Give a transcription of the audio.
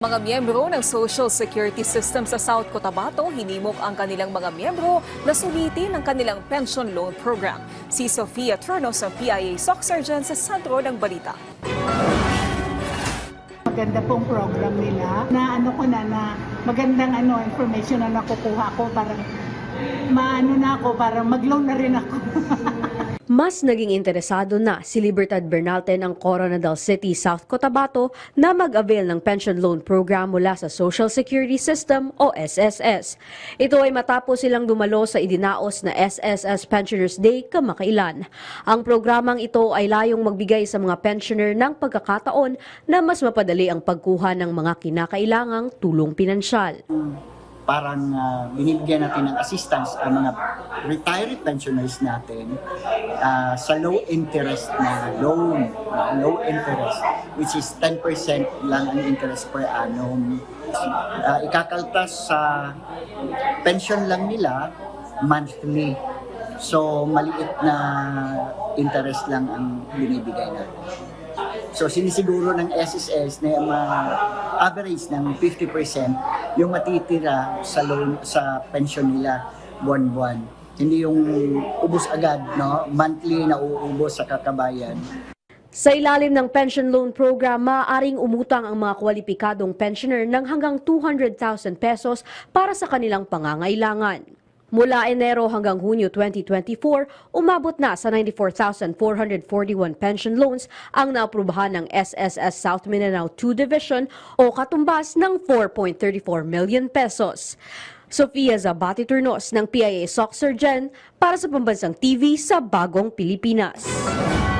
Mga miyembro ng Social Security System sa South Cotabato hinimok ang kanilang mga miyembro na sulitin ang kanilang pension loan program. Si Sofia Turnos ng PIA SOC Surgeon sa sentro ng balita. Maganda pong program nila na magandang information na nakukuha ko, parang parang mag-loan na rin ako. Mas naging interesado na si Libertad Bernalte ng Coronadal City, South Cotabato na mag-avail ng pension loan program mula sa Social Security System o SSS. Ito ay matapos silang dumalo sa idinaos na SSS Pensioners Day kamakailan. Ang programang ito ay layong magbigay sa mga pensioner ng pagkakataon na mas mapadali ang pagkuha ng mga kinakailangang tulong pinansyal. Parang binibigyan natin ng assistance ang mga retired pensioners natin sa low interest na loan, low interest, which is 10% lang ang interest per annum. Ikakaltas sa pension lang nila monthly. So maliit na interest lang ang binibigay natin. So sinisiguro ng SSS na average ng 50% yung matitira sa loan sa pension nila buwan-buwan. Hindi yung ubos agad, no? Monthly na uubos sa kakabayan. Sa ilalim ng pension loan program, maaaring umutang ang mga kwalipikadong pensioner ng hanggang 200,000 pesos para sa kanilang pangangailangan. Mula Enero hanggang Hunyo 2024, umabot na sa 94,441 pension loans ang naaprubahan ng SSS South Mindanao 2 Division o katumbas ng 4.34 million pesos. Sofia Zabati Turnos ng PIA SOC Surgeon para sa Pambansang TV sa Bagong Pilipinas.